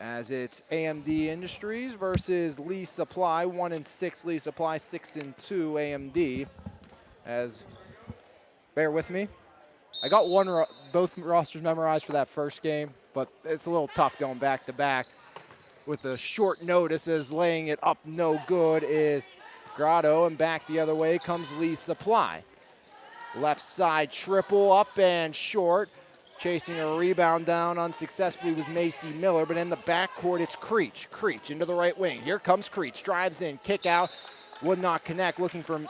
as it's AMD Industries versus Lee Supply. 1-6 Lee Supply, 6-2 AMD. As, bear with me, I got both rosters memorized for that first game, but it's a little tough going back to back with a short notice, as laying it up no good is Grotto, and back the other way comes Lee Supply. Left side triple up and short. Chasing a rebound down unsuccessfully was Macy Miller, but in the backcourt it's Creech. Creech into the right wing. Here comes Creech, drives in, kick out, would not connect, looking for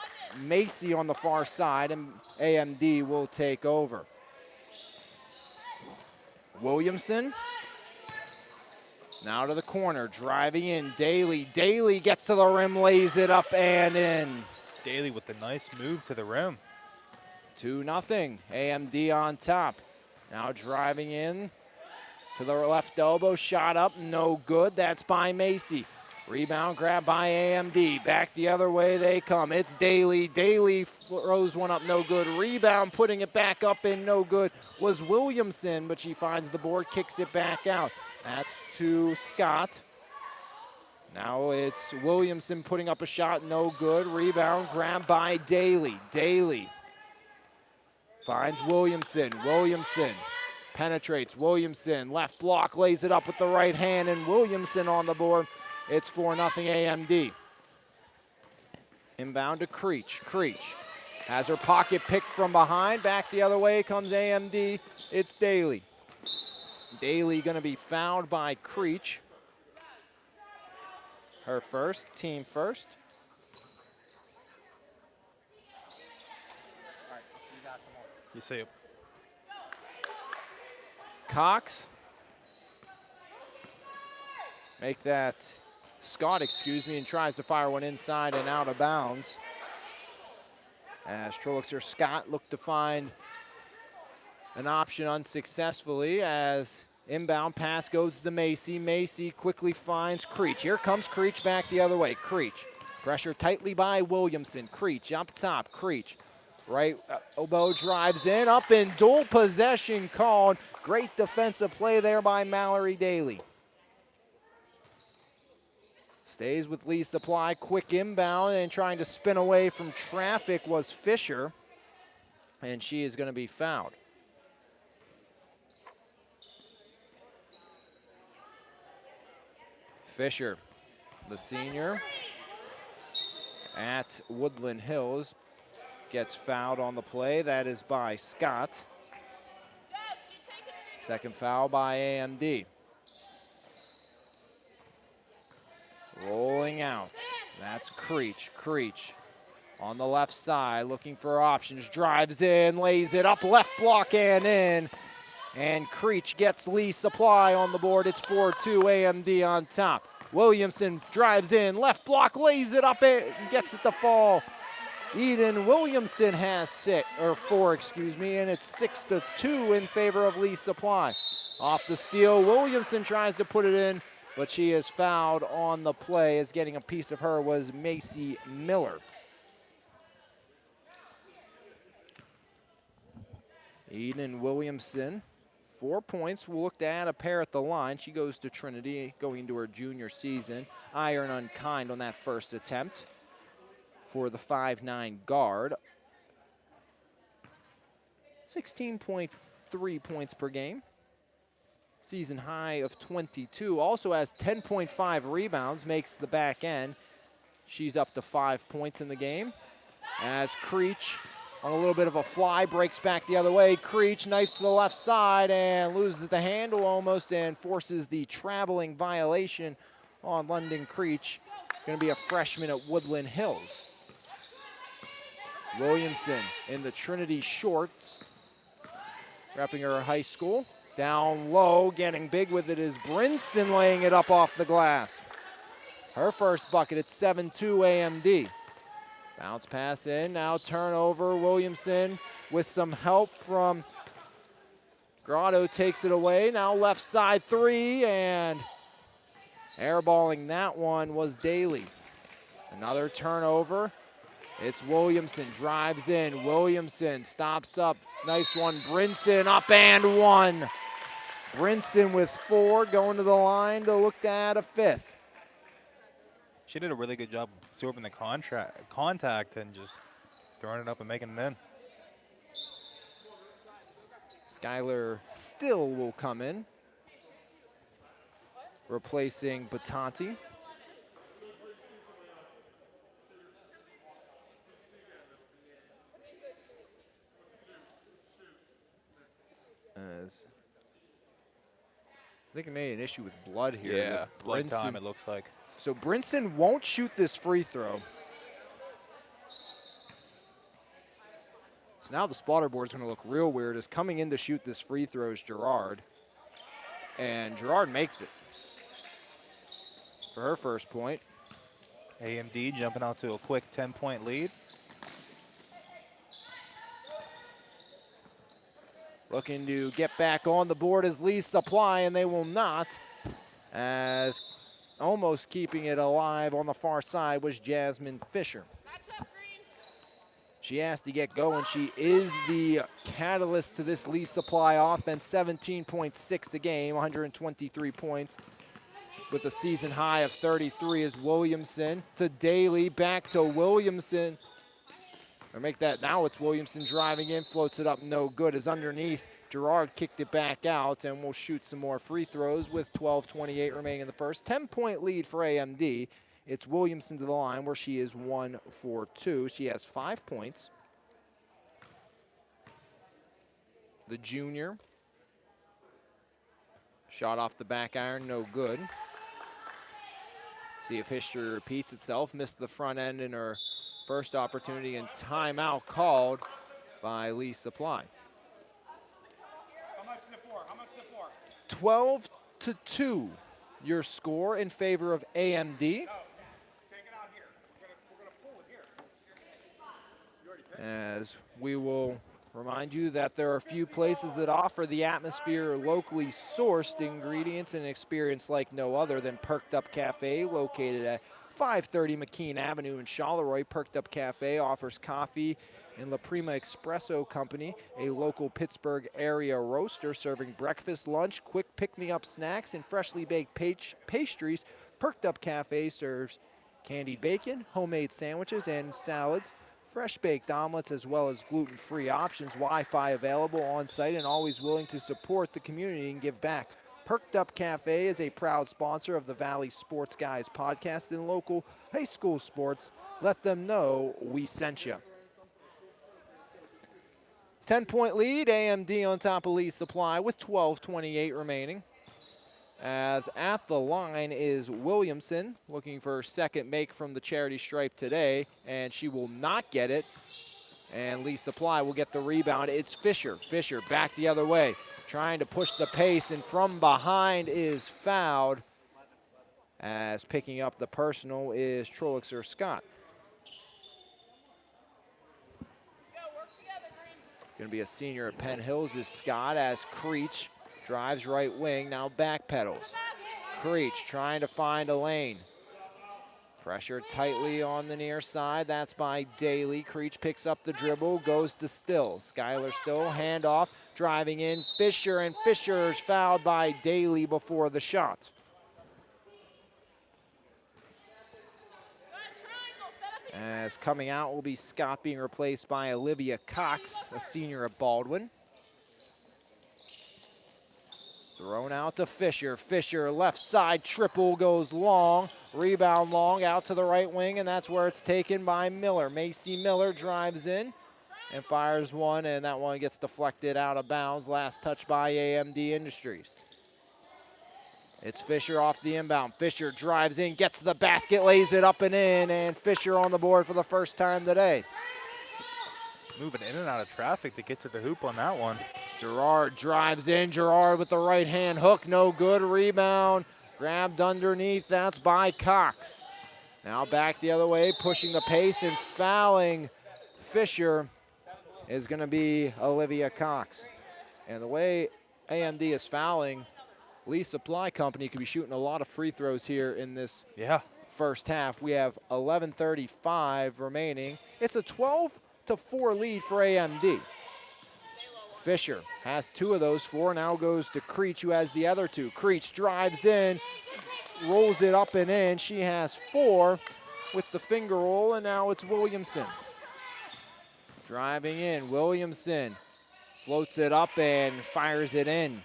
Macy on the far side, and AMD will take over. Williamson now to the corner, driving in, Daly. Daly gets to the rim, lays it up and in. Daly with the nice move to the rim. 2-0, AMD on top. Now driving in to the left elbow, shot up, no good. That's by Macy. Rebound grab by AMD. Back the other way they come. It's Daly. Daly throws one up, no good. Rebound, putting it back up in, no good, was Williamson, but she finds the board, kicks it back out. That's to Scott. Now it's Williamson putting up a shot, no good. Rebound grab by Daly. Daly finds Williamson. Williamson penetrates. Williamson, left block, lays it up with the right hand, and Williamson on the board. It's 4-0 AMD. Inbound to Creech. Creech has her pocket picked from behind. Back the other way comes AMD. It's Daly. Daly gonna be fouled by Creech. Her first, team first. All right, I'll see you guys some more. You see it. Cox. Make that Scott, and tries to fire one inside and out of bounds. As Trolixer Scott looked to find an option unsuccessfully, as inbound pass goes to Macy. Macy quickly finds Creech. Here comes Creech back the other way. Creech, pressure tightly by Williamson. Creech up top, Creech. Right elbow drives in, up in, dual possession called. Great defensive play there by Mallory Daly. Stays with Lee Supply, quick inbound, and trying to spin away from traffic was Fisher, and she is going to be fouled. Fisher, the senior at Woodland Hills, gets fouled on the play. That is by Scott. Second foul by AMD. Rolling out, that's Creech. Creech on the left side, looking for options, drives in, lays it up, left block and in. And Creech gets Lee Supply on the board. It's 4-2 AMD on top. Williamson drives in, left block, lays it up, and gets it to fall. Eden Williamson has 4, and it's 6-2 in favor of Lee Supply. Off the steal, Williamson tries to put it in, but she is fouled on the play, as getting a piece of her was Macy Miller. Eden Williamson, 4 points. We'll look to add a pair at the line. She goes to Trinity, going into her junior season. Iron unkind on that first attempt for the 5'9" guard. 16.3 points per game. Season high of 22. Also has 10.5 rebounds, makes the back end. She's up to 5 points in the game. As Creech on a little bit of a fly, breaks back the other way. Creech, nice to the left side, and loses the handle almost, and forces the traveling violation on London Creech. Going to be a freshman at Woodland Hills. Williamson in the Trinity shorts, repping her high school. Down low, getting big with it is Brinson, laying it up off the glass. Her first bucket, it's 7-2 AMD. Bounce pass in, now turnover. Williamson with some help from Grotto takes it away. Now left side three, and airballing that one was Daly. Another turnover. It's Williamson, drives in. Williamson stops up, nice one. Brinson up and one. Brinson with 4, going to the line to look to add a 5th. She did a really good job absorbing the contact and just throwing it up and making it in. Skylar Still will come in, replacing Batanti. As I think it made an issue with blood here. Yeah, blood time it looks like. So Brinson won't shoot this free throw. So now the spotter board is going to look real weird, as coming in to shoot this free throw is Gerard. And Gerard makes it for her first point. AMD jumping out to a quick 10-point lead. Looking to get back on the board is Lee Supply, and they will not, as almost keeping it alive on the far side was Jasmine Fisher. She has to get going. She is the catalyst to this Lee Supply offense. 17.6 a game, 123 points with a season high of 33 is Williamson. To Daly, back to Williamson. Or make that, now it's Williamson driving in, floats it up, no good. As underneath, Gerard kicked it back out, and will shoot some more free throws with 12:28 remaining in the first. 10-point lead for AMD. It's Williamson to the line, where she is 1 for 2. She has 5 points. The junior. Shot off the back iron, no good. See if history repeats itself. Missed the front end in her first opportunity, and timeout called by Lee Supply. How much is it for? How much is it for? 12-2, your score in favor of AMD. No, take it out here. We're gonna pull it here. As we will remind you that there are a few places that offer the atmosphere, locally sourced ingredients and experience like no other than Perked Up Cafe, located at 530 McKean Avenue in Charleroi. Perked Up Cafe offers coffee and La Prima Espresso Company, a local Pittsburgh area roaster serving breakfast, lunch, quick pick-me-up snacks, and freshly baked pastries. Perked Up Cafe serves candied bacon, homemade sandwiches and salads, fresh baked omelets, as well as gluten-free options. Wi-Fi available on site, and always willing to support the community and give back. Perked Up Cafe is a proud sponsor of the Valley Sports Guys podcast and local high school sports. Let them know we sent you. 10-point lead, AMD on top of Lee Supply with 12:28 remaining. As at the line is Williamson, looking for her second make from the charity stripe today, and she will not get it. And Lee Supply will get the rebound. It's Fisher. Fisher back the other way, trying to push the pace, and from behind is fouled. As picking up the personal is Trolixer Scott. Going to be a senior at Penn Hills is Scott, as Creech drives right wing, now backpedals. Creech trying to find a lane. Pressure tightly on the near side. That's by Daly. Creech picks up the dribble, goes to Still. Skylar Still, handoff, driving in. Fisher, and Fisher's fouled by Daly before the shot. As coming out will be Scott, being replaced by Olivia Cox, a senior at Baldwin. Thrown out to Fisher. Fisher, left side triple, goes long. Rebound long, out to the right wing, and that's where it's taken by Miller. Macy Miller drives in and fires one, and that one gets deflected out of bounds. Last touch by AMD Industries. It's Fisher off the inbound. Fisher drives in, gets to the basket, lays it up and in, and Fisher on the board for the first time today. Moving in and out of traffic to get to the hoop on that one. Gerard drives in. Gerard with the right hand hook, no good. Rebound grabbed underneath. That's by Cox. Now back the other way, pushing the pace and fouling Fisher is going to be Olivia Cox. And the way AMD is fouling, Lee Supply Company could be shooting a lot of free throws here in this first half. We have 11:35 remaining. It's a 12-4 lead for AMD. Fisher has 2 of those 4, now goes to Creech, who has the other 2. Creech drives in, rolls it up and in. She has 4 with the finger roll, and now it's Williamson. Driving in, Williamson floats it up and fires it in.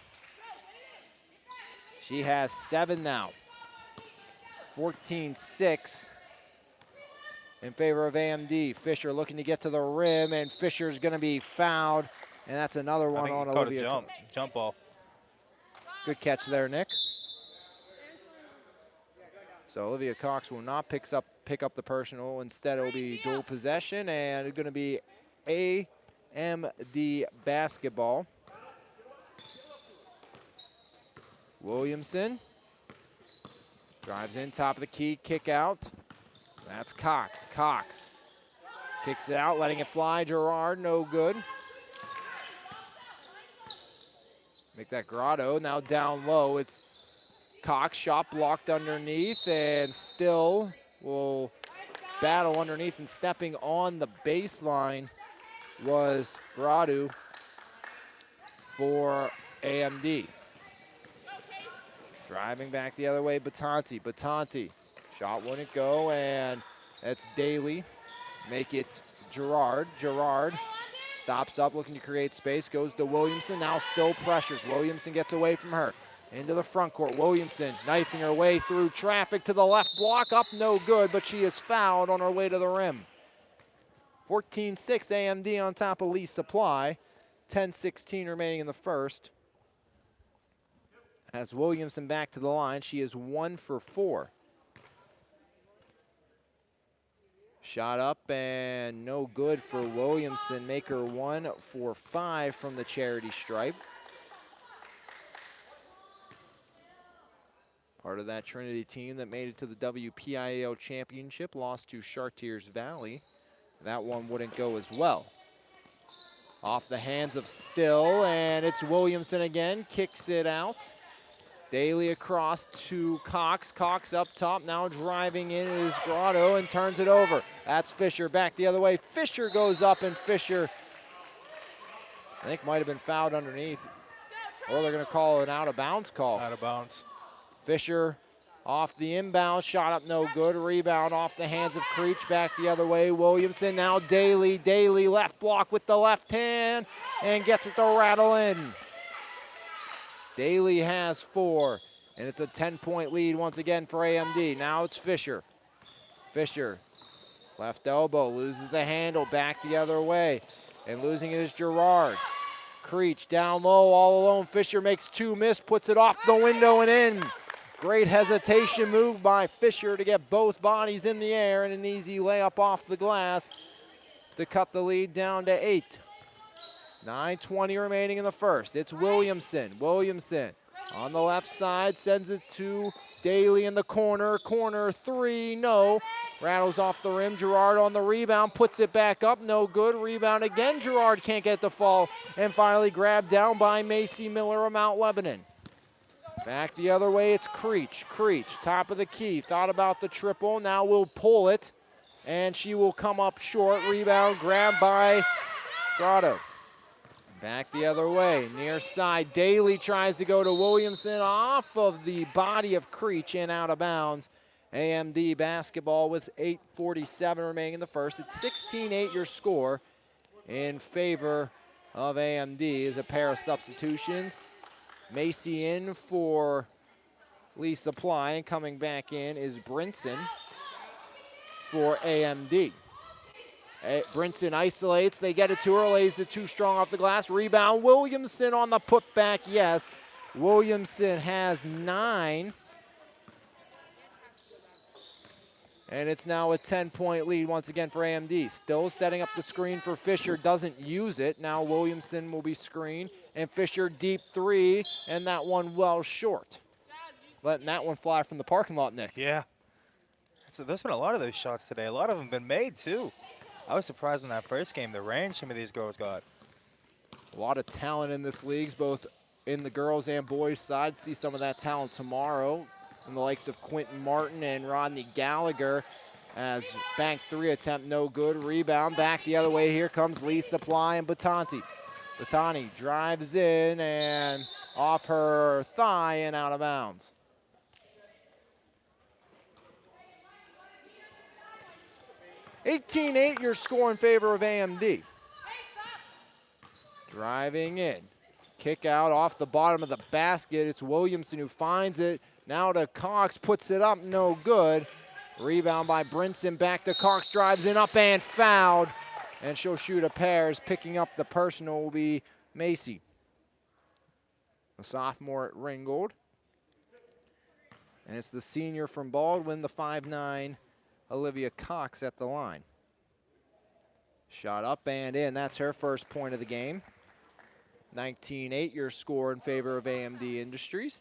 She has 7 now. 14-6 in favor of AMD. Fisher looking to get to the rim, and Fisher's going to be fouled, and that's another one on Olivia. Jump ball. Good catch there, Nick. So Olivia Cox will not pick up the personal. Instead, it will be dual possession, and it's going to be AMD basketball. Williamson drives in, top of the key, kick out. That's Cox. Cox kicks it out, letting it fly. Gerard, no good. Make that Grotto. Now down low, it's Cox. Shot blocked underneath, and still will battle underneath, and stepping on the baseline was Grotto for AMD. Driving back the other way, Batanti. Batanti, shot wouldn't go, and that's Daly. Make it Gerard. Gerard stops up, looking to create space, goes to Williamson, now still pressures. Williamson gets away from her, into the front court. Williamson knifing her way through traffic to the left block, up no good, but she is fouled on her way to the rim. 14-6 AMD on top of Lee Supply. 10-16 remaining in the first. As Williamson back to the line, she is 1 for 4. Shot up and no good for Williamson. Make her 1 for 5 from the charity stripe. Part of that Trinity team that made it to the WPIAL championship, lost to Chartiers Valley. That one wouldn't go as well. Off the hands of Still, and it's Williamson again, kicks it out. Daly across to Cox. Cox up top, now driving in is Grotto and turns it over. That's Fisher back the other way. Fisher goes up, and Fisher, I think, might have been fouled underneath. Or they're going to call an out-of-bounds call. Out of bounds. Fisher off the inbound, shot up no good. Rebound off the hands of Creech, back the other way. Williamson, now Daly. Daly left block with the left hand and gets it to rattle in. Daly has 4, and it's a 10-point lead once again for AMD. Now it's Fisher. Fisher, left elbow, loses the handle, back the other way. And losing it is Gerard. Creech down low, all alone. Fisher makes 2 miss, puts it off the window and in. Great hesitation move by Fisher to get both bodies in the air, and an easy layup off the glass to cut the lead down to 8. 9:20 remaining in the first. It's Williamson. Williamson on the left side, sends it to Daly in the corner. Corner 3, no. Rattles off the rim. Gerard on the rebound, puts it back up, no good. Rebound again. Gerard can't get the fall, and finally grabbed down by Macy Miller of Mount Lebanon. Back the other way, it's Creech. Creech, top of the key, thought about the triple, now will pull it, and she will come up short. Rebound grabbed by Grotto. Back the other way, near side, Daly tries to go to Williamson, off of the body of Creech and out of bounds. AMD basketball with 8:47 remaining in the first. It's 16-8 your score in favor of AMD as a pair of substitutions. Macy in for Lee Supply, and coming back in is Brinson for AMD. Brinson isolates, they get it to her, lays it too strong off the glass. Rebound, Williamson on the putback, yes. Williamson has 9. And it's now a 10-point lead once again for AMD. Still setting up the screen for Fisher, doesn't use it. Now Williamson will be screened, and Fisher deep 3, and that one well short. Letting that one fly from the parking lot, Nick. Yeah. So there's been a lot of those shots today. A lot of them been made, too. I was surprised in that first game, the range some of these girls got. A lot of talent in this league, both in the girls and boys side. See some of that talent tomorrow in the likes of Quentin Martin and Rodney Gallagher, as bank 3 attempt no good. Rebound back the other way. Here comes Lee Supply and Batanti. Batani drives in and off her thigh and out of bounds. (18-8) your score in favor of AMD. Driving in. Kick out off the bottom of the basket. It's Williamson who finds it. Now to Cox, puts it up, no good. Rebound by Brinson, back to Cox, drives in, up and fouled. And she'll shoot a pairs. Picking up the personal will be Macy. A sophomore at Ringgold. And it's the senior from Baldwin, the 5'9", Olivia Cox at the line. Shot up and in, that's her first point of the game. 19-8 your score in favor of AMD Industries.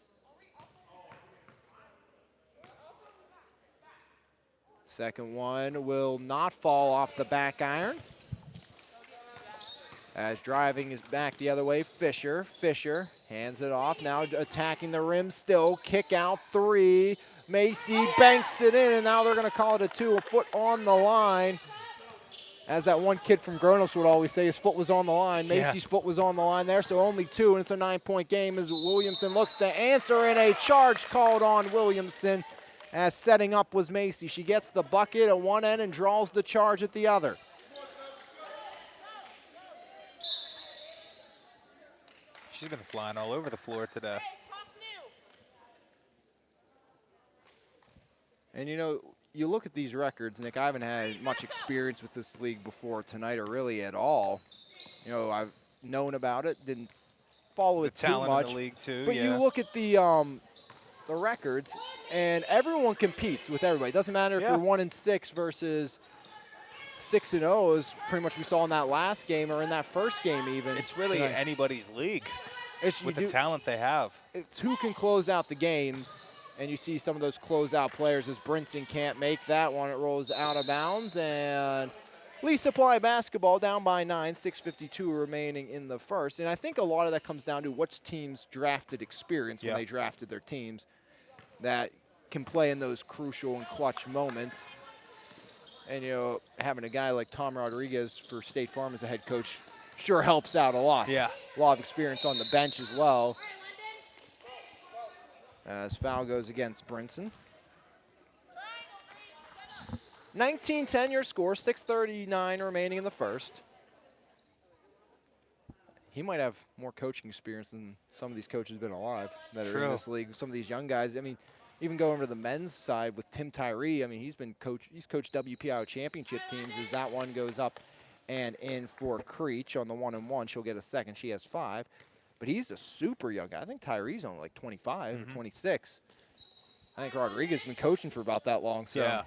Second one will not fall off the back iron. As driving is back the other way, Fisher hands it off, now attacking the rim still, kick out three. Macy banks it in, and now they're gonna call it a 2, a foot on the line. As that one kid from Grown-Ups would always say, his foot was on the line. Macy's foot was on the line there, so only 2, and it's a 9-point game as Williamson looks to answer, and a charge called on Williamson as setting up was Macy. She gets the bucket at one end and draws the charge at the other. She's been flying all over the floor today. And you know, you look at these records, Nick, I haven't had much experience with this league before tonight, or really at all. You know, I've known about it, didn't follow it too much. In the league too, but you look at the records, and everyone competes with everybody. It doesn't matter if you're 1-6 versus 6-0, as pretty much we saw in that last game or in that first game even. It's really tonight. Anybody's league with the talent they have. It's who can close out the games. And you see some of those closeout players as Brinson can't make that one. It rolls out of bounds. And Lee Supply basketball down by 9, 6:52 remaining in the first. And I think a lot of that comes down to which teams drafted experience when they drafted their teams that can play in those crucial and clutch moments. And, you know, having a guy like Tom Rodriguez for State Farm as a head coach sure helps out a lot. Yeah. A lot of experience on the bench as well. As foul goes against Brinson. 19-10 your score, 6:39 remaining in the first. He might have more coaching experience than some of these coaches have been alive that are in this league. Some of these young guys, I mean, even going over to the men's side with Tim Tyree, I mean, he's coached WPIO championship teams as that one goes up and in for Creech on the 1-and-1. She'll get a second, she has 5. But he's a super young guy. I think Tyree's only like 25 or 26. I think Rodriguez has been coaching for about that long. So.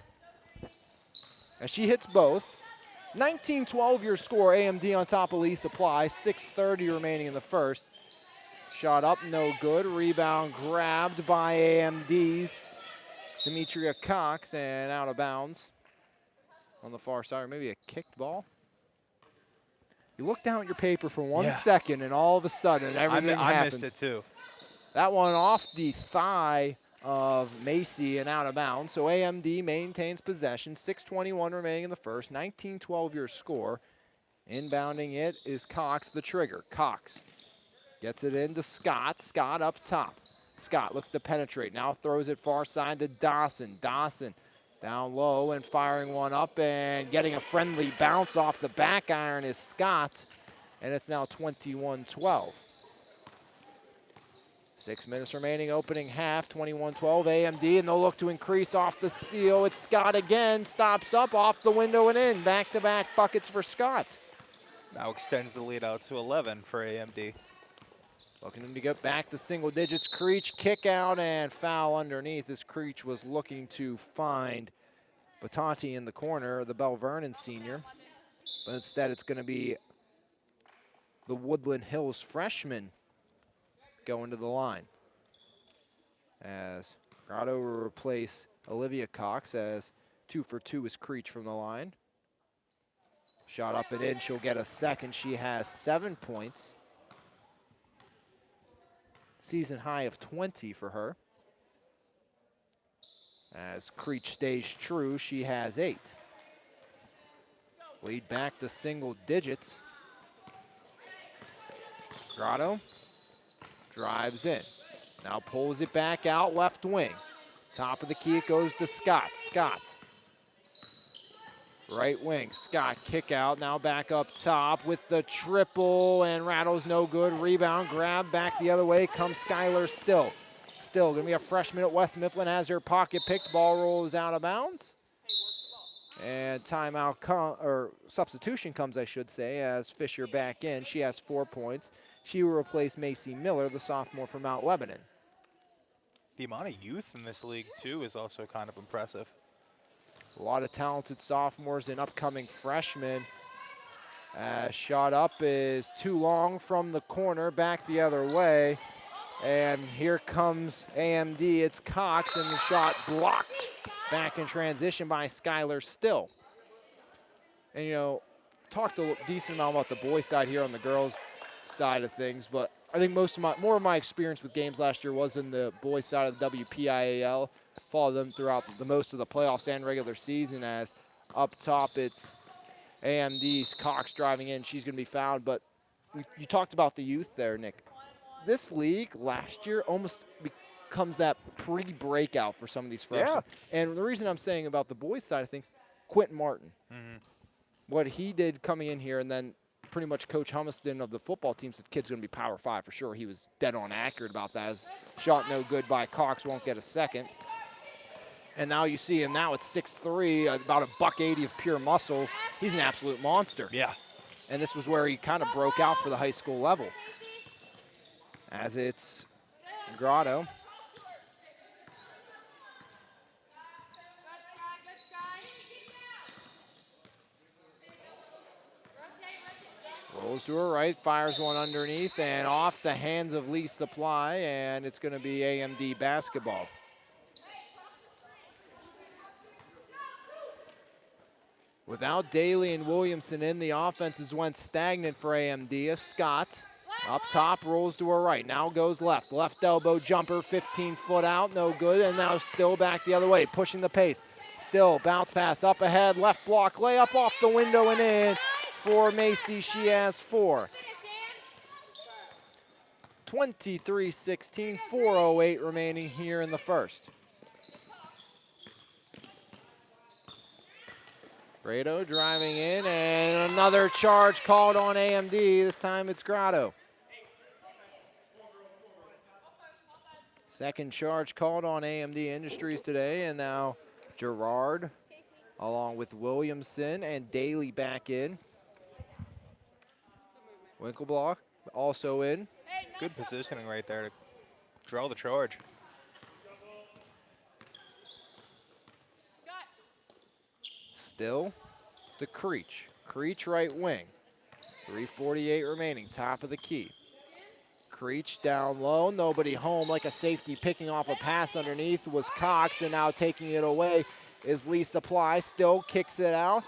As she hits both. 19-12 your score. AMD on top of Lee Supply. 6:30 remaining in the first. Shot up, no good. Rebound grabbed by AMD's Demetria Cox and out of bounds on the far side. Or maybe a kicked ball. You look down at your paper for 1 second, and all of a sudden, everything happens. I missed it, too. That one off the thigh of Macy and out of bounds. So AMD maintains possession. 6:21 remaining in the first. 19-12 your score. Inbounding it is Cox, the trigger. Cox gets it into Scott. Scott up top. Scott looks to penetrate. Now throws it far side to Dawson. Dawson down low and firing one up and getting a friendly bounce off the back iron is Scott. And it's now 21-12. 6 minutes remaining, opening half, 21-12 AMD, and they'll look to increase off the steal. It's Scott again, stops up, off the window and in. Back-to-back buckets for Scott. Now extends the lead out to 11 for AMD. Looking to get back to single digits. Creech kick out and foul underneath as Creech was looking to find Batanti in the corner, the Bell Vernon senior. But instead it's going to be the Woodland Hills freshman going to the line. As Grotto will replace Olivia Cox as 2 for 2 is Creech from the line. Shot up and in, she'll get a second. She has 7 points. Season high of 20 for her. As Creech stays true, she has 8. Lead back to single digits. Grotto drives in. Now pulls it back out left wing. Top of the key, it goes to Scott. Scott. Right wing, Scott kick out, now back up top with the triple, and Rattle's no good. Rebound, grab, back the other way, comes Skylar Still. Still gonna be a freshman at West Mifflin, has her pocket picked, ball rolls out of bounds. And timeout, or substitution comes, I should say, as Fisher back in. She has 4 points. She will replace Macy Miller, the sophomore from Mount Lebanon. The amount of youth in this league, too, is also kind of impressive. A lot of talented sophomores and upcoming freshmen. Shot up is too long from the corner, back the other way. And here comes AMD, it's Cox, and the shot blocked back in transition by Skylar Still. And you know, talked a decent amount about the boys side here on the girls side of things, but I think more of my experience with games last year was in the boys side of the WPIAL. Followed them throughout the most of the playoffs and regular season, as up top it's AMD's Cox driving in. She's going to be fouled, but you talked about the youth there, Nick. This league last year almost becomes that pre-breakout for some of these freshmen. Yeah. And the reason I'm saying about the boys side of things, Quentin Martin. What he did coming in here, and then pretty much Coach Humiston of the football team said the kid's going to be Power 5 for sure. He was dead on accurate about that. As shot no good by Cox, won't get a second. And now you see him now at 6'3", about $180 of pure muscle. He's an absolute monster. Yeah. And this was where he kind of broke out for the high school level. As it's Grotto. Rolls to her right, fires one underneath, and off the hands of Lee Supply, and it's going to be AMD basketball. Without Daly and Williamson in, the offenses went stagnant for AMD. Scott up top, rolls to her right, now goes left. Left elbow jumper, 15 foot out, no good, and now Still back the other way, pushing the pace. Still, bounce pass up ahead, left block, layup off the window and in. For Macy, she has 4. 23-16, 4:08 remaining here in the first. Grado driving in, and another charge called on AMD. This time it's Grotto. Second charge called on AMD Industries today, and now Gerard along with Williamson and Daly back in. Winkleblock also in. Good positioning right there to draw the charge. Still to Creech. Creech right wing. 3:48 remaining, top of the key. Creech down low, nobody home, like a safety picking off a pass underneath was Cox, and now taking it away is Lee Supply. Still kicks it out.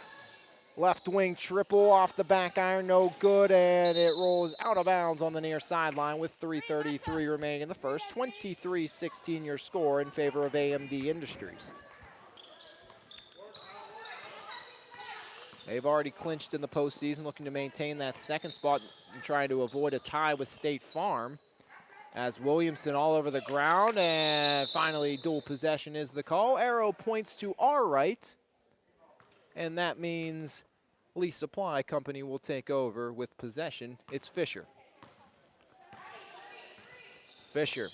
Left wing triple off the back iron, no good, and it rolls out of bounds on the near sideline with 3:33 remaining in the first. 23-16 your score in favor of AMD Industries. They've already clinched in the postseason, looking to maintain that second spot and trying to avoid a tie with State Farm. As Williamson all over the ground, and finally dual possession is the call. Arrow points to our right, and that means Lee Supply Company will take over with possession. It's Fisher. Fisher,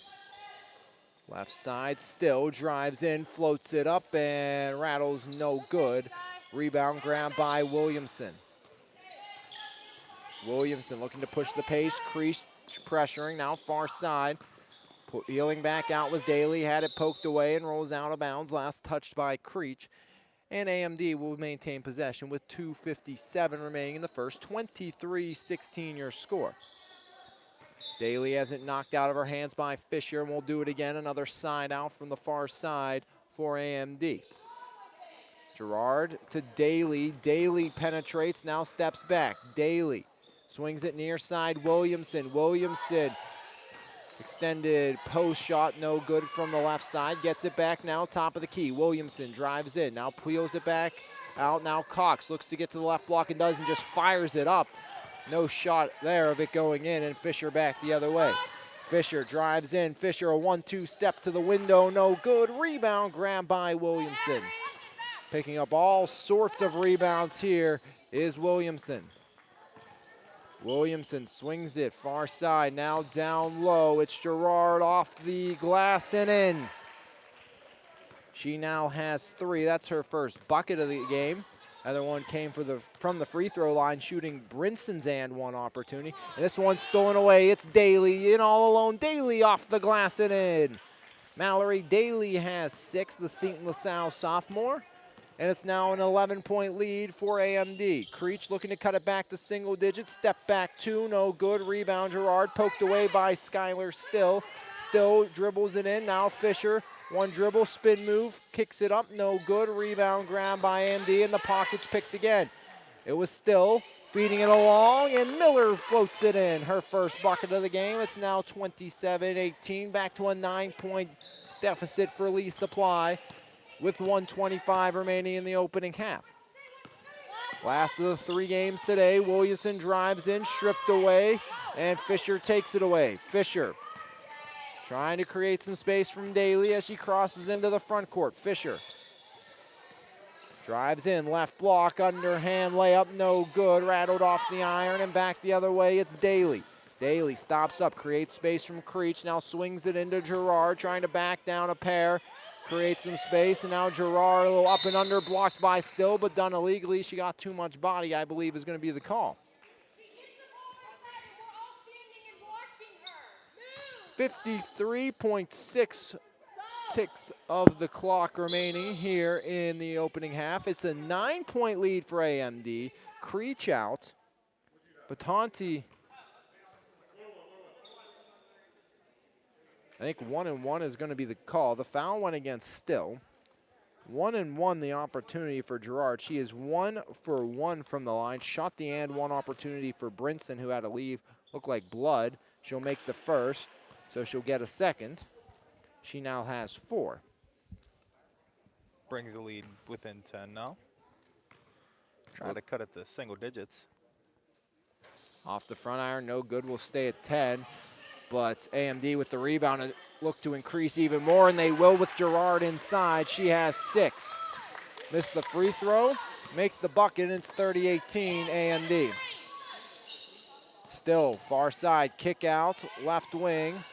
left side, Still drives in, floats it up, and rattles no good. Rebound grab by Williamson. Williamson looking to push the pace. Creech pressuring, now far side. Healing back out was Daly, had it poked away and rolls out of bounds. Last touched by Creech. And AMD will maintain possession with 2:57 remaining in the first. 23-16 your score. Daly has it knocked out of her hands by Fisher, and we'll do it again. Another side out from the far side for AMD. Gerard to Daly. Daly penetrates, now steps back. Daly swings it near side. Williamson. Williamson. Extended post shot, no good from the left side. Gets it back now, top of the key. Williamson drives in, now peels it back out. Now Cox looks to get to the left block and doesn't, just fires it up. No shot there of it going in, and Fisher back the other way. Fisher drives in. Fisher, a 1-2 step to the window. No good. Rebound grabbed by Williamson. Picking up all sorts of rebounds here is Williamson. Williamson swings it far side, now down low. It's Gerard off the glass and in. She now has 3. That's her first bucket of the game. Other one came from the free throw line, shooting Brinson's and one opportunity. And this one's stolen away. It's Daly in all alone. Daly off the glass and in. Mallory Daly has 6, the St. LaSalle sophomore. And it's now an 11-point lead for AMD. Creech looking to cut it back to single digits. Step back 2, no good. Rebound Gerard, poked away by Skylar Still. Still dribbles it in. Now Fisher, 1 dribble, spin move, kicks it up, no good. Rebound grab by AMD, and the pocket's picked again. It was Still feeding it along, and Miller floats it in. Her first bucket of the game. It's now 27-18, back to a 9-point deficit for Lee Supply, with 1:25 remaining in the opening half. Last of the 3 games today. Williamson drives in, stripped away, and Fisher takes it away. Fisher trying to create some space from Daly as she crosses into the front court. Fisher drives in, left block, underhand layup, no good. Rattled off the iron and back the other way. It's Daly. Daly stops up, creates space from Creech, now swings it into Gerard, trying to back down a pair. Creates some space, and now Gerard a little up and under, blocked by Still, but done illegally. She got too much body, I believe, is going to be the call. 53.6 ticks of the clock remaining here in the opening half. It's a 9-point lead for AMD. Creech out. Batanti, I think 1-1 is going to be the call. The foul went against Still. 1-1 the opportunity for Gerard. She is 1 for 1 from the line. Shot the and one opportunity for Brinson, who had to leave. Looked like blood. She'll make the first, so she'll get a second. She now has 4. Brings the lead within 10 now. Try to cut it to single digits. Off the front iron, no good. Will stay at 10. But AMD with the rebound look to increase even more, and they will with Gerard inside. She has 6. Missed the free throw, make the bucket, and it's 30-18 AMD. Still far side, kick out, left wing.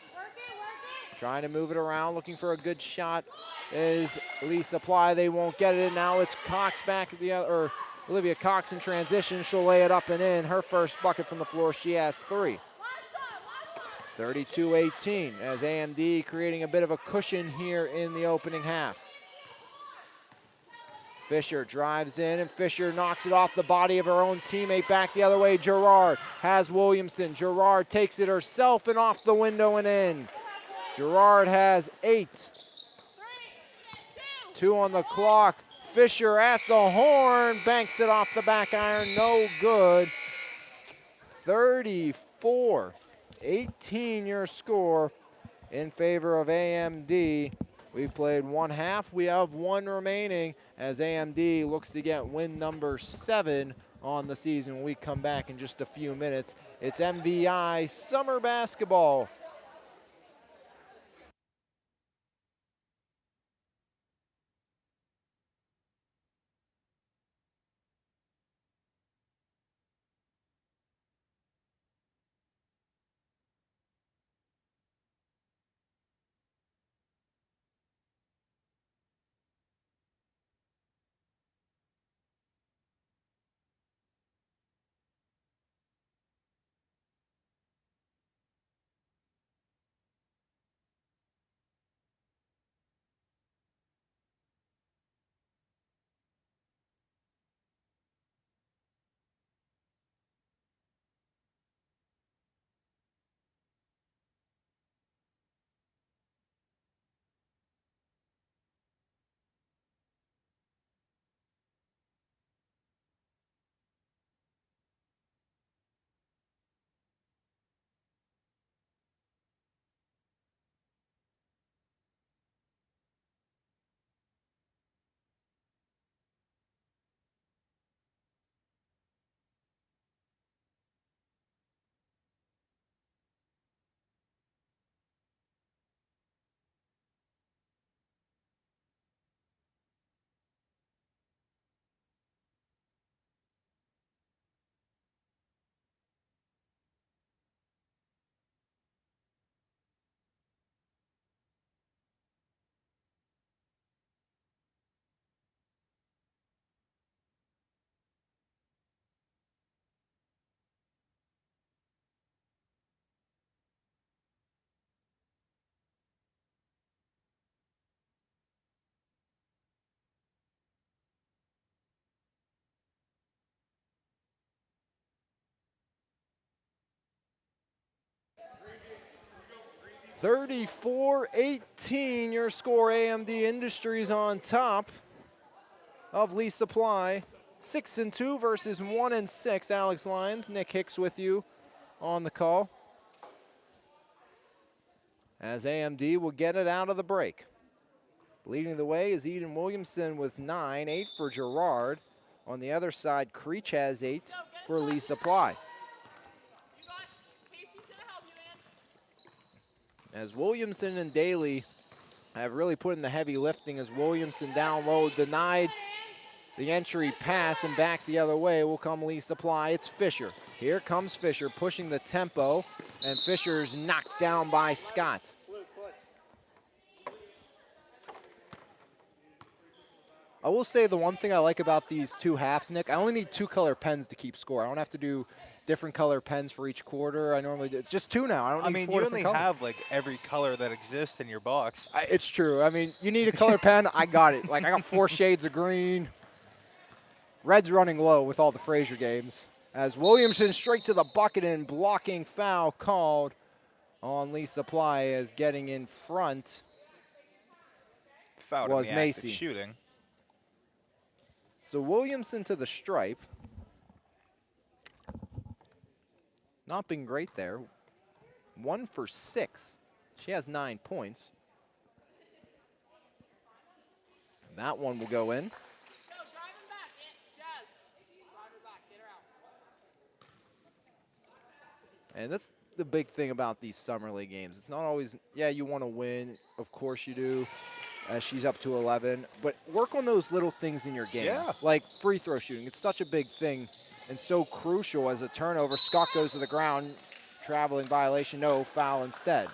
Trying to move it around, looking for a good shot is Lee Supply. They won't get it, and now it's Cox back at the other, or Olivia Cox in transition. She'll lay it up and in. Her first bucket from the floor, she has 3. 32-18 as AMD creating a bit of a cushion here in the opening half. Fisher drives in, and Fisher knocks it off the body of her own teammate. Back the other way, Gerard has Williamson. Gerard takes it herself and off the window and in. Gerard has 8. 2 on the clock. Fisher at the horn, banks it off the back iron, no good. 34-18 your score in favor of AMD. We've played 1 half. We have 1 remaining as AMD looks to get win number 7 on the season. When we come back in just a few minutes, it's MVI Summer Basketball. 34-18, your score. AMD Industries on top of Lee Supply. 6-2 versus 1-6. Alex Lyons, Nick Hicks with you on the call. As AMD will get it out of the break. Leading the way is Eden Williamson with 9, 8 for Gerard. On the other side, Creech has 8 for Lee Supply. As Williamson and Daly have really put in the heavy lifting, as Williamson down low denied the entry pass, and back the other way will come Lee Supply. It's Fisher. Here comes Fisher pushing the tempo, and Fisher's knocked down by Scott. I will say the one thing I like about these two halves, Nick, I only need 2 color pens to keep score. I don't have to do different color pens for each quarter. I normally do. It's just 2 now. I don't need 4 you different only colors. have like every color that exists in your box. It's true. I mean, you need a color pen, I got it. Like, I got 4 shades of green. Red's running low with all the Frazier games. As Williamson straight to the bucket and blocking foul called on Lee Supply, as getting in front Fouled was in the act of Macy. shooting. So Williamson to the stripe. Not been great there. 1 for 6. She has 9 points. That one will go in. And that's the big thing about these summer league games. It's not always, yeah, you want to win. Of course you do. She's up to 11. But work on those little things in your game. Yeah. Like free throw shooting. It's such a big thing and so crucial as a turnover. Scott goes to the ground. Traveling violation. No, foul instead.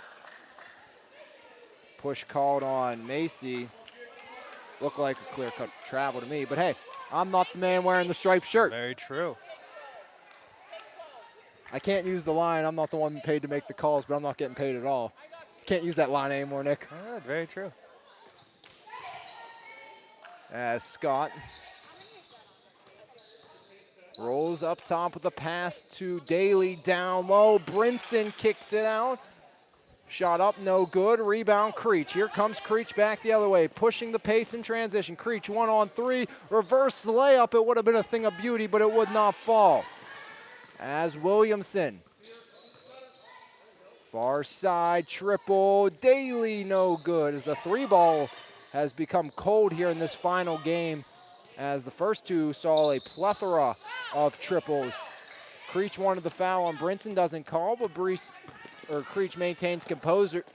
Push called on Macy. Looked like a clear-cut travel to me. But, hey, I'm not the man wearing the striped shirt. Very true. I can't use the line. I'm not the one paid to make the calls, but I'm not getting paid at all. Can't use that line anymore, Nick. Yeah, very true. As Scott rolls up top with the pass to Daly down low. Brinson kicks it out. Shot up, no good. Rebound, Creech. Here comes Creech back the other way, pushing the pace in transition. Creech 1-on-3, reverse layup. It would have been a thing of beauty, but it would not fall. As Williamson, far side triple, Daly no good, as the 3-ball has become cold here in this final game, as the first 2 saw a plethora of triples. Creech wanted the foul on Brinson, doesn't call, but Creech maintains composure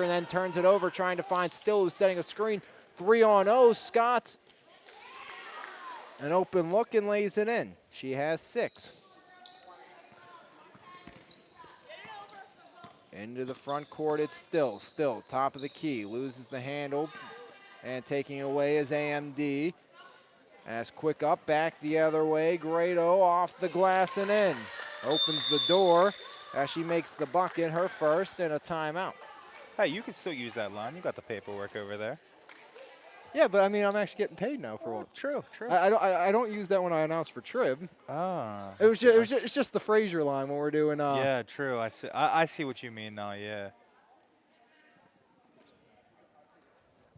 and then turns it over, trying to find Still, who's setting a screen. 3-on-0, Scott. An open look and lays it in. She has 6. Into the front court, it's Still, top of the key, loses the handle, and taking away is AMD. As quick up, back the other way, Grado off the glass and in. Opens the door as she makes the bucket, her first, and a timeout. Hey, you can still use that line. You got the paperwork over there. Yeah, but I mean, I'm actually getting paid now for one. True. I don't use that when I announce for Trib. Ah. It's just the Frazier line when we're doing. Yeah, true. I see what you mean now. Yeah.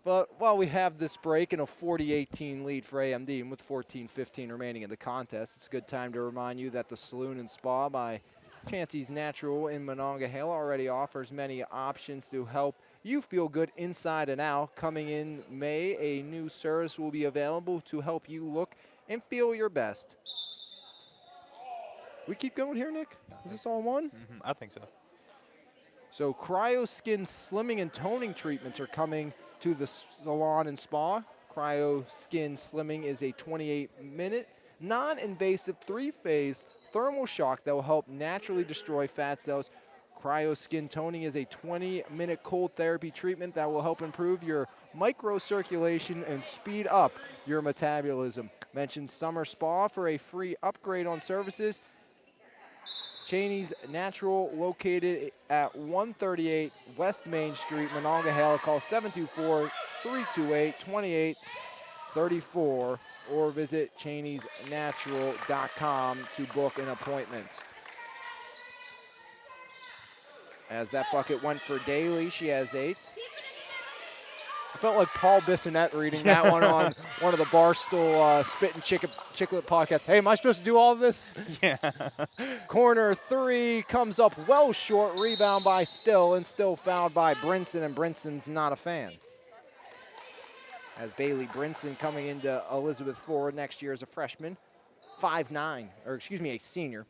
But while we have this break and a 40-18 lead for AMD, and with 14-15 remaining in the contest, it's a good time to remind you that the Saloon and Spa by Chancey's Natural in Monongahela already offers many options to help you feel good inside and out. Coming in May, a new service will be available to help you look and feel your best. We keep going here, Nick? Is this all one? I think so. So Cryo Skin Slimming and Toning treatments are coming to the Salon and Spa. Cryo Skin Slimming is a 28-minute, non-invasive 3-phase thermal shock that will help naturally destroy fat cells. Cryo Skin Toning is a 20-minute cold therapy treatment that will help improve your microcirculation and speed up your metabolism. Mention Summer Spa for a free upgrade on services. Cheney's Natural, located at 138 West Main Street, Monongahela. Call 724-328-2834 or visit cheneysnatural.com to book an appointment. as that bucket went for Daly. She has 8. I felt like Paul Bissonette reading that one on one of the Barstool Spit and Chiclet podcasts. Hey, am I supposed to do all of this? Yeah. Corner 3 comes up well short. Rebound by Still, and Still fouled by Brinson, and Brinson's not a fan. As Bailey Brinson coming into Elizabeth Ford next year as a freshman. 5'9", or excuse me, a senior.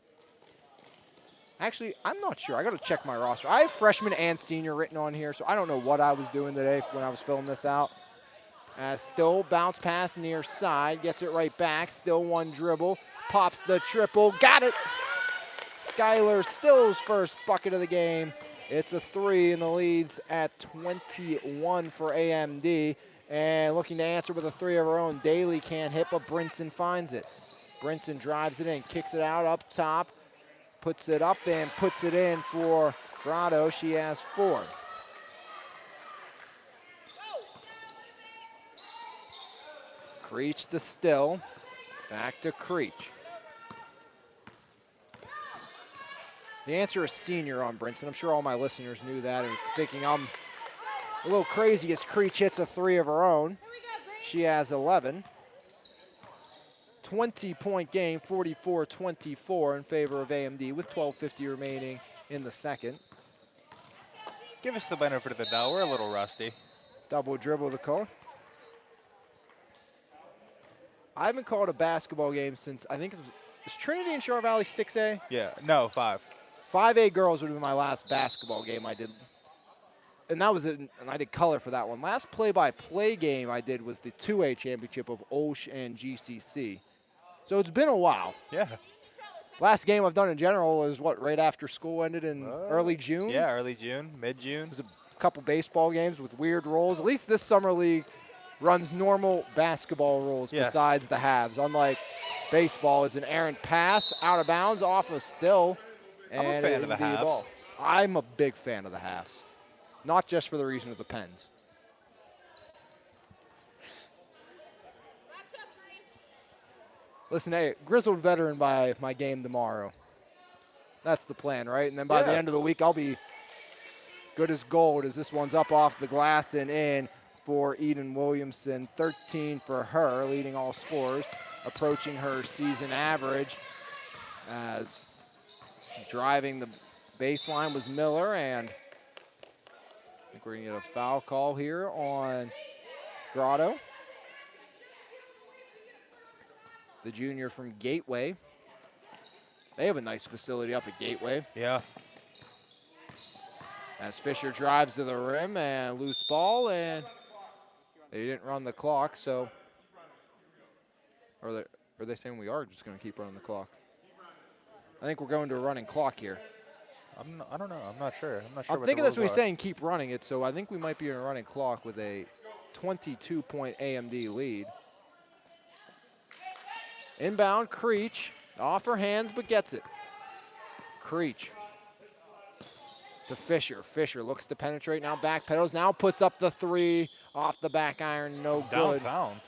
Actually, I'm not sure. I got to check my roster. I have freshman and senior written on here, so I don't know what I was doing today when I was filling this out. As Still bounce pass near side, gets it right back. Still one dribble, pops the triple, got it. Skylar Still's first bucket of the game. It's a 3, and the lead's at 21 for AMD. And looking to answer with a 3 of her own. Daly can't hit, but Brinson finds it. Brinson drives it in, kicks it out up top. Puts it up and puts it in for Grotto. She has 4. Creech to Still. Back to Creech. The answer is senior on Brinson. I'm sure all my listeners knew that and thinking I'm a little crazy as Creech hits a 3 of her own. She has 11. 20-point game, 44-24 in favor of AMD with 12:50 remaining in the second. Give us the benefit of the doubt. We're a little rusty. Double dribble the call. I haven't called a basketball game since, I think it was Trinity and Char Valley 6A? Yeah, no, 5. 5A girls would have been my last basketball game I did. And that was it, and I did color for that one. Last play-by-play game I did was the 2A championship of OSH and GCC. So it's been a while. Yeah. Last game I've done in general was what, right after school ended in early June? Yeah, early June, mid-June. It was a couple baseball games with weird rules. At least this summer league runs normal basketball rules besides the halves. Unlike baseball, it's an errant pass out of bounds off of Still. I'm a fan of the halves. I'm a big fan of the halves. Not just for the reason of the pens. Listen, hey, grizzled veteran by my game tomorrow. That's the plan, right? And then by the end of the week, I'll be good as gold as this one's up off the glass and in for Eden Williamson. 13 for her, leading all scorers, approaching her season average. As driving the baseline was Miller, and I think we're going to get a foul call here on Grotto. The junior from Gateway. They have a nice facility up at Gateway. Yeah. As Fisher drives to the rim and loose ball, and they didn't run the clock, so. Or are they saying we are just going to keep running the clock? I think we're going to a running clock here. I don't know. I'm not sure. I'm not sure. I'm thinking that's what he's saying, keep running it, so I think we might be in a running clock with a 22-point AMD lead. Inbound, Creech, off her hands, but gets it. Creech to Fisher. Fisher looks to penetrate, now back pedals, now puts up the 3 off the back iron, no good. Downtown.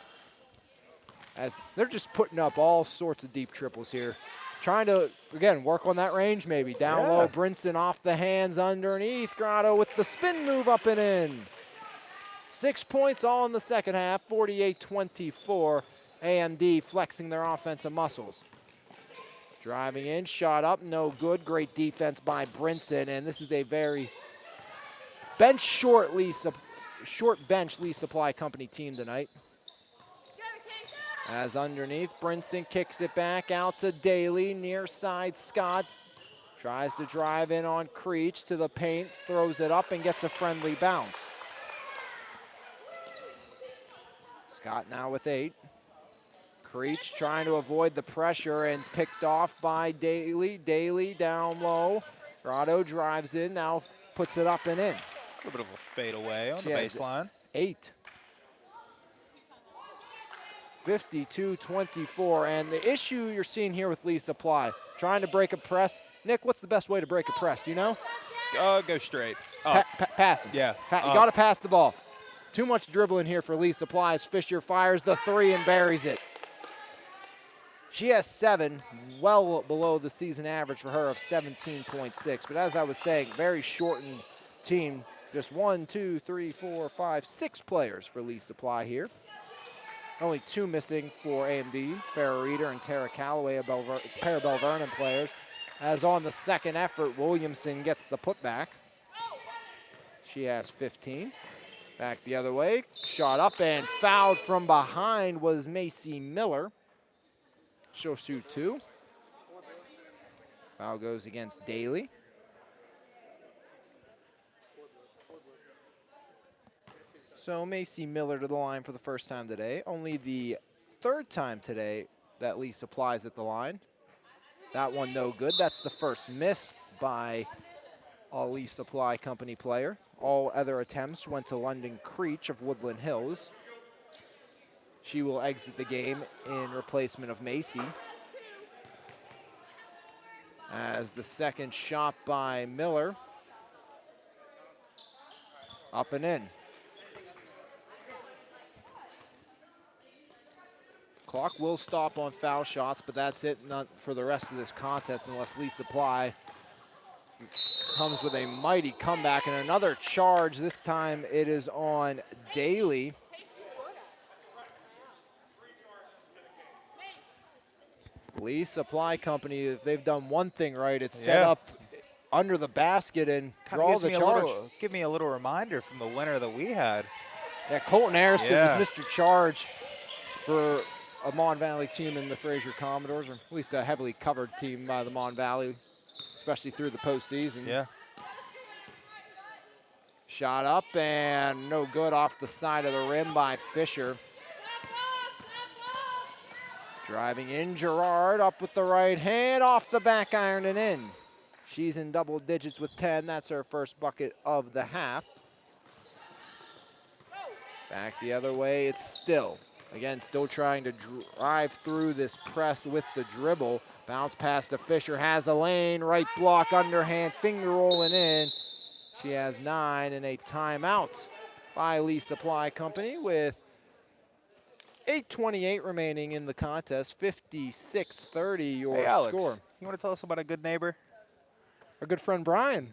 As they're just putting up all sorts of deep triples here. Trying to, again, work on that range maybe. Down low, Brinson off the hands underneath. Grotto with the spin move up and in. 6 points all in the second half, 48-24. AMD flexing their offensive muscles. Driving in, shot up, no good. Great defense by Brinson, and this is a very short bench Lee Supply Company team tonight. As underneath, Brinson kicks it back out to Daly, near side Scott. Tries to drive in on Creech to the paint, throws it up and gets a friendly bounce. Scott now with 8. Creech trying to avoid the pressure and picked off by Daly. Daly down low. Grotto drives in, now puts it up and in. A little bit of a fade away on the baseline. 8. 52-24, and the issue you're seeing here with Lee Supply, trying to break a press. Nick, what's the best way to break a press? Do you know? Go straight. Passing. Yeah. You got to pass the ball. Too much dribbling here for Lee Supply as Fisher fires the 3 and buries it. She has 7, well below the season average for her of 17.6. But as I was saying, very shortened team. Just 1, 2, 3, 4, 5, 6 players for Lee Supply here. Only 2 missing for AMD, Farrah Reeder and Tara Calloway, a pair of Bell Vernon players. As on the second effort, Williamson gets the putback. She has 15. Back the other way, shot up and fouled from behind was Macy Miller. She'll shoot 2. Foul goes against Daly. So Macy Miller to the line for the first time today. Only the 3rd time today that Lee Supply's at the line. That one no good. That's the first miss by a Lee Supply Company player. All other attempts went to London Creech of Woodland Hills. She will exit the game in replacement of Macy. As the second shot by Miller. Up and in. Clock will stop on foul shots, but that's it not for the rest of this contest unless Lee Supply comes with a mighty comeback and another charge. This time it is on Daly. Lee Supply Company, if they've done one thing right, it's set up under the basket and draw the charge. Give me a little reminder from the winner that we had. Yeah, Colton Harrison was Mr. Charge for a Mon Valley team in the Fraser Commodores, or at least a heavily covered team by the Mon Valley, especially through the postseason. Yeah. Shot up and no good off the side of the rim by Fisher. Driving in, Gerard up with the right hand, off the back iron and in. She's in double digits with 10. That's her first bucket of the half. Back the other way, it's still. Again, still trying to drive through this press with the dribble. Bounce pass to Fisher, has a lane, right block, underhand, finger rolling in. She has 9 and a timeout by Lee Supply Company with 8:28 remaining in the contest, 56-30 your score. You want to tell us about a good neighbor? Our good friend Brian.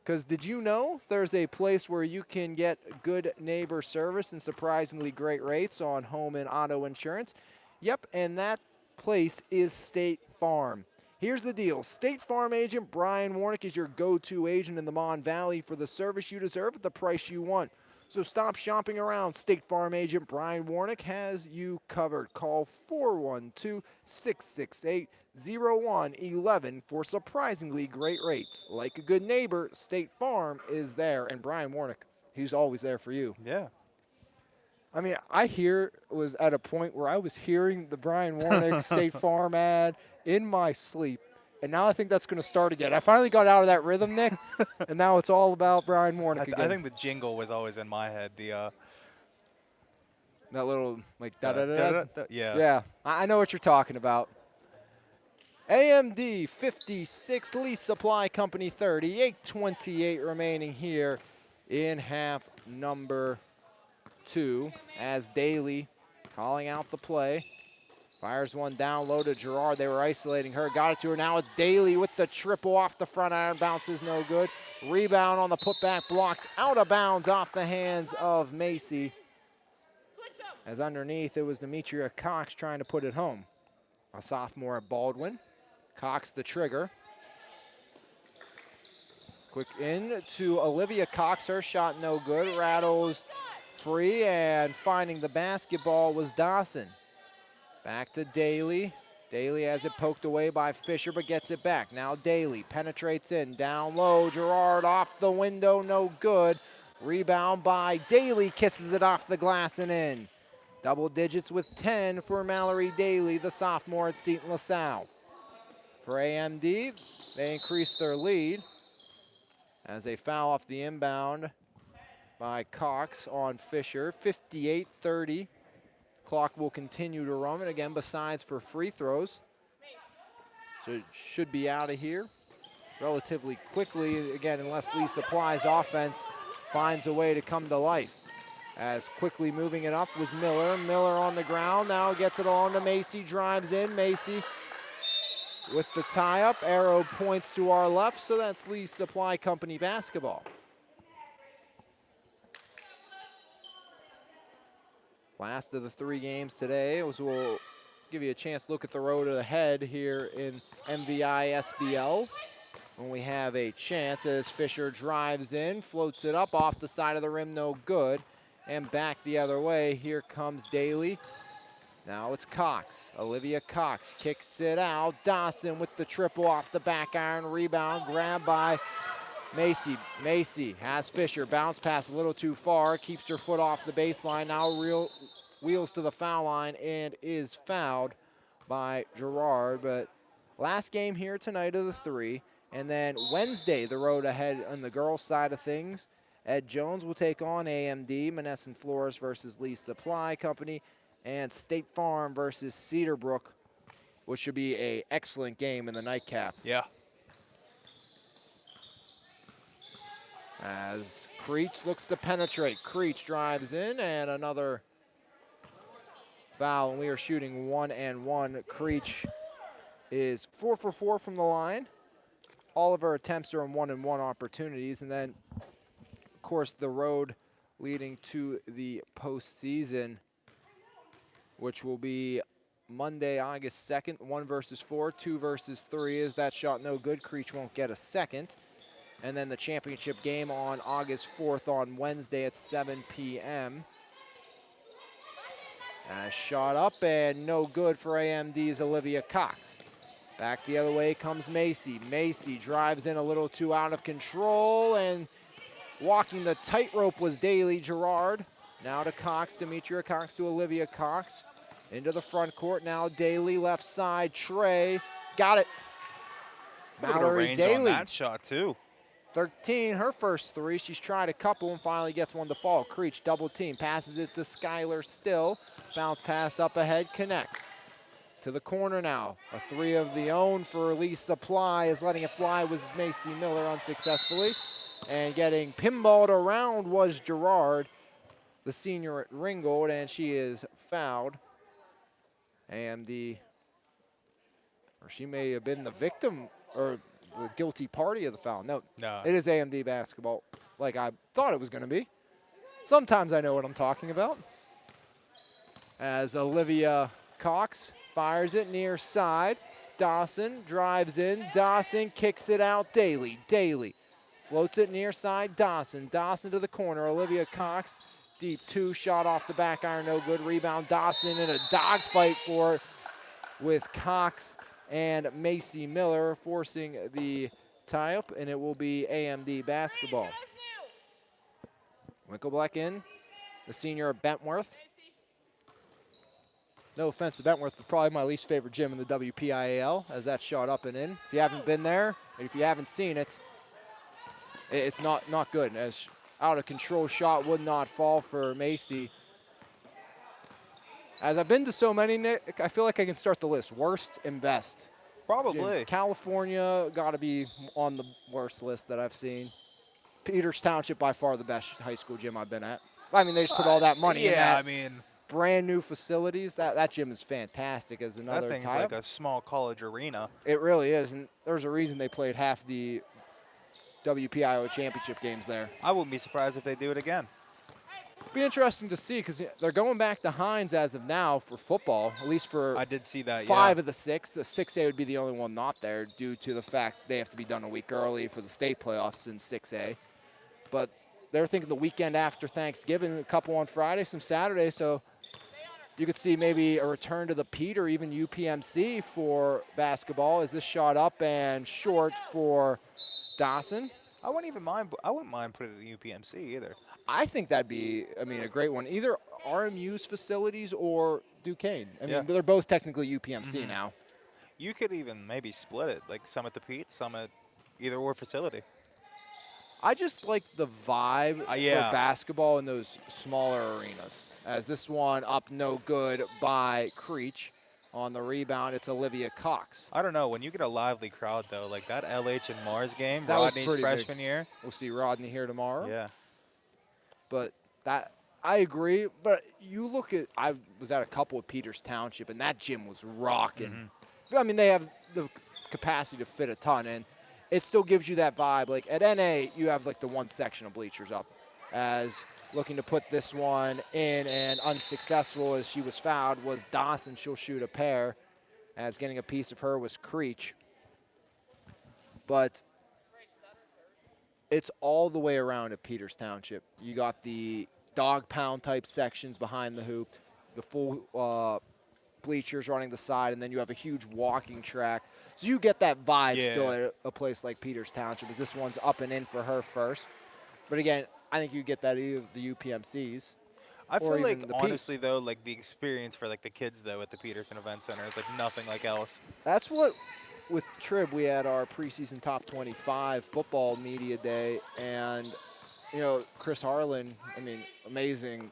Because did you know there's a place where you can get good neighbor service and surprisingly great rates on home and auto insurance? Yep, and that place is State Farm. Here's the deal. State Farm agent Brian Warnick is your go-to agent in the Mon Valley for the service you deserve at the price you want. So stop shopping around. State Farm agent Brian Warnick has you covered. Call 412-668-0111 for surprisingly great rates. Like a good neighbor, State Farm is there. And Brian Warnick, he's always there for you. Yeah. I mean, was at a point where I was hearing the Brian Warnick State Farm ad in my sleep. And now I think that's going to start again. I finally got out of that rhythm, Nick, and now it's all about Brian Warnick again. I think the jingle was always in my head. That little, like, da-da-da-da. Yeah. Yeah, I know what you're talking about. AMD 56, Lee Supply Company 30, 8:28 remaining here in half number 2 as Daly calling out the play. Fires one down low to Gerard. They were isolating her. Got it to her. Now it's Daly with the triple off the front iron. Bounces no good. Rebound on the putback blocked out of bounds off the hands of Macy. As underneath, it was Demetria Cox trying to put it home. A sophomore at Baldwin. Cox the trigger. Quick in to Olivia Cox. Her shot no good. Rattles free, and finding the basketball was Dawson. Back to Daly. Daly has it poked away by Fisher, but gets it back. Now Daly penetrates in, down low. Gerard off the window, no good. Rebound by Daly, kisses it off the glass and in. Double digits with 10 for Mallory Daly, the sophomore at Seton LaSalle. For AMD, they increase their lead as they foul off the inbound by Cox on Fisher, 58-30. Clock will continue to run, and again, besides for free throws. So it should be out of here relatively quickly, again, unless Lee Supply's offense finds a way to come to life. As quickly moving it up was Miller. Miller on the ground, now gets it on to Macy, drives in. Macy with the tie-up. Arrow points to our left, so that's Lee's Supply Company basketball. Last of the 3 games today, as we'll give you a chance to look at the road ahead here in MVISBL. When we have a chance as Fisher drives in, floats it up off the side of the rim, no good. And back the other way, here comes Daly. Now it's Cox. Olivia Cox kicks it out. Dawson with the triple off the back iron. Rebound grabbed by Macy. Macy has Fisher. Bounce pass a little too far. Keeps her foot off the baseline. Now wheels to the foul line and is fouled by Gerard. But last game here tonight of the 3. And then Wednesday, the road ahead on the girls' side of things. Ed Jones will take on AMD, Monessen Flores versus Lee's Supply Company, and State Farm versus Cedarbrook, which should be an excellent game in the nightcap. Yeah. As Creech looks to penetrate. Creech drives in, and another foul, and we are shooting 1-and-1. Creech is 4 for 4 from the line. All of our attempts are on 1-and-1 opportunities, and then, of course, the road leading to the postseason, which will be Monday, August 2nd, 1 versus 4, 2 versus 3. Is that shot no good? Creech won't get a second. And then the championship game on August 4th on Wednesday at 7 p.m. Shot up and no good for AMD's Olivia Cox. Back the other way comes Macy. Macy drives in a little too out of control, and walking the tightrope was Daly Gerard. Now to Cox, Demetria Cox to Olivia Cox. Into the front court, now Daly, left side, Trey. Got it. Mallory range Daly. on that shot, too. 13, her first 3. She's tried a couple and finally gets one to fall. Creech double team, passes it to Skylar Still. Bounce pass up ahead, connects. To the corner now. A 3 of the own for Lee's Supply, is letting it fly was Macy Miller unsuccessfully. And getting pinballed around was Gerard, the senior at Ringgold, and she is fouled. AMD, or she may have been the victim or the guilty party of the foul. No, it is AMD basketball, like I thought it was going to be. Sometimes I know what I'm talking about. As Olivia Cox fires it near side. Dawson drives in. Dawson kicks it out. Daly. Daly floats it near side. Dawson. Dawson to the corner. Olivia Cox. Deep 2 shot off the back iron. No good. Rebound. Dawson in a dogfight for it with Cox and Macy Miller forcing the tie-up, and it will be AMD basketball. Winkleblack in. The senior at Bentworth. No offense to Bentworth, but probably my least favorite gym in the WPIAL, as that shot up and in. If you haven't been there, and if you haven't seen it, it's not good. As out of control shot would not fall for Macy. As I've been to so many, Nick, I feel like I can start the list. Worst and best. Probably. Gyms. California got to be on the worst list that I've seen. Peters Township, by far the best high school gym I've been at. I mean, they just put all that money in that. I mean, brand new facilities. That gym is fantastic as another that thing's type. like a small college arena. It really is, and there's a reason they played half the WPIO championship games there. I wouldn't be surprised if they do it again. Be interesting to see, because they're going back to Hines as of now for football, at least for I did see that, 5 of the 6. The 6A would be the only one not there due to the fact they have to be done a week early for the state playoffs in 6A. But they're thinking the weekend after Thanksgiving, a couple on Friday, some Saturday, so you could see maybe a return to the Pete or even UPMC for basketball. As this shot up and short for Dawson. I wouldn't mind putting it in UPMC either. I think that'd be, a great one. Either RMU's facilities or Duquesne. I mean, they're both technically UPMC now. You could even maybe split it, like some at the Pete, some at either or facility. I just like the vibe for basketball in those smaller arenas. As this one up no good by Creech. On the rebound, it's Olivia Cox. I don't know. When you get a lively crowd, though, like that LH and Mars game, that Rodney's was freshman year. We'll see Rodney here tomorrow. Yeah. But that, I agree, but you look at, I was at a couple of Peters Township, and that gym was rocking. I mean, they have the capacity to fit a ton, and it still gives you that vibe. Like at NA, you have like the one section of bleachers up, as looking to put this one in, and unsuccessful as she was fouled was Dawson. She'll shoot a pair, as getting a piece of her was Creech. But it's all the way around at Peters Township. You got the dog pound type sections behind the hoop, the full bleachers running the side, and then you have a huge walking track. So you get that vibe still at a place like Peters Township, as this one's up and in for her first. But again, I think you get that either the UPMCs. I or feel like, even the honestly, though, like the experience for like the kids, though, at the Peterson Event Center is like nothing like else. That's what, with Trib, we had our preseason top 25 football media day, and you know, Chris Harlan, I mean, amazing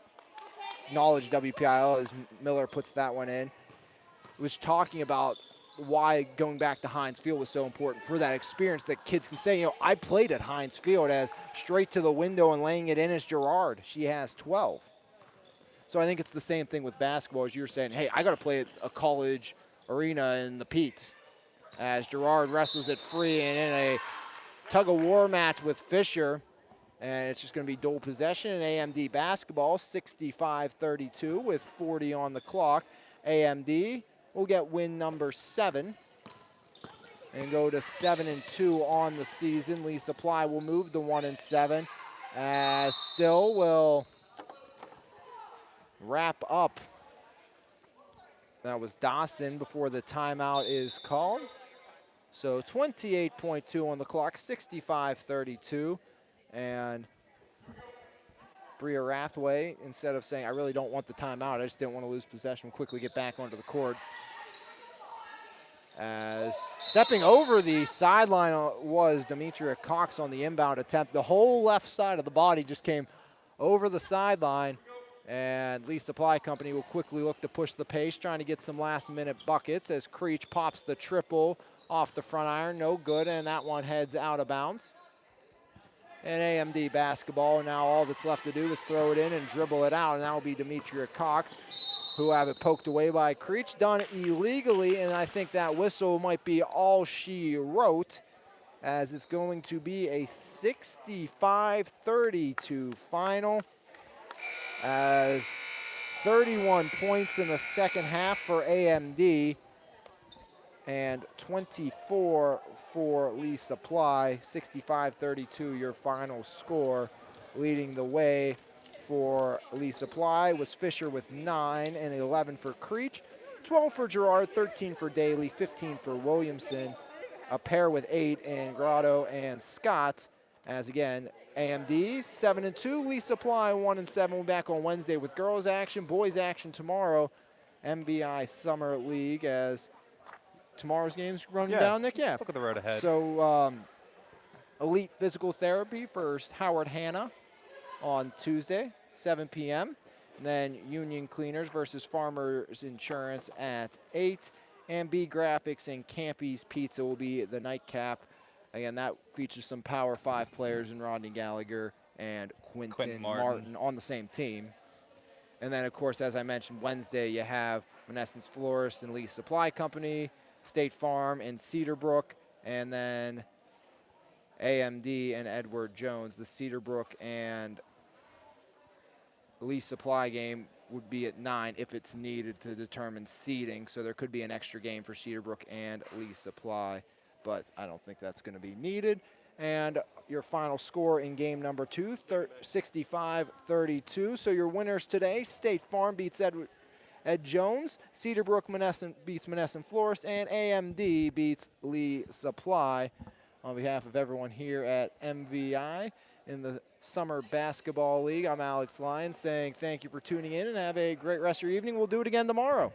knowledge WPIL as Miller puts that one in, was talking about why going back to Heinz Field was so important for that experience, that kids can say, you know, I played at Heinz Field, as straight to the window and laying it in as Gerard. She has 12. So I think it's the same thing with basketball, as you were saying, hey, I got to play at a college arena in the Pete, as Gerard wrestles it free and in a tug-of-war match with Fisher. And it's just going to be dual possession in AMD basketball, 65-32 with 40 on the clock. AMD will get win number 7 and go to 7-2 on the season. Lee Supply will move to 1-7, as Still will wrap up. That was Dawson before the timeout is called. So 28.2 on the clock, 65-32. And Bria Rathway, instead of saying, I really don't want the timeout, I just didn't want to lose possession, quickly get back onto the court. As stepping over the sideline was Demetria Cox on the inbound attempt. The whole left side of the body just came over the sideline. And Lee Supply Company will quickly look to push the pace, trying to get some last-minute buckets as Creech pops the triple off the front iron. No good, and that one heads out of bounds. And AMD basketball, now all that's left to do is throw it in and dribble it out, and that will be Demetria Cox, who have it poked away by Creech, done illegally, and I think that whistle might be all she wrote, as it's going to be a 65-32 final, as 31 points in the second half for AMD, and 24 for Lee Supply. 65-32 your final score. Leading the way for Lee Supply was Fisher with 9 and 11 for Creech, 12 for Gerard, 13 for Daly, 15 for Williamson, a pair with 8 in Grotto and Scott. As again, AMD 7-2, Lee Supply 1-7. We'll be back on Wednesday with girls action, boys action tomorrow. MVI Summer League, as tomorrow's game's running down, Nick? Yeah. Look at the road ahead. So, Elite Physical Therapy for Howard Hanna on Tuesday, 7 p.m. And then Union Cleaners versus Farmers Insurance at 8. And B Graphics and Campy's Pizza will be the nightcap. Again, that features some Power 5 players in Rodney Gallagher and Quentin Martin on the same team. And then, of course, as I mentioned, Wednesday you have Mennessence Florist and Lee Supply Company, State Farm and Cedarbrook, and then AMD and Edward Jones. The Cedarbrook and Lee Supply game would be at 9 if it's needed to determine seeding. So there could be an extra game for Cedarbrook and Lee Supply, but I don't think that's going to be needed. And your final score in game number 2, 65-32. So your winners today, State Farm beats Ed Jones, Cedarbrook beats Mennessence Florist, and AMD beats Lee Supply. On behalf of everyone here at MVI in the Summer Basketball League, I'm Alex Lyons saying thank you for tuning in and have a great rest of your evening. We'll do it again tomorrow.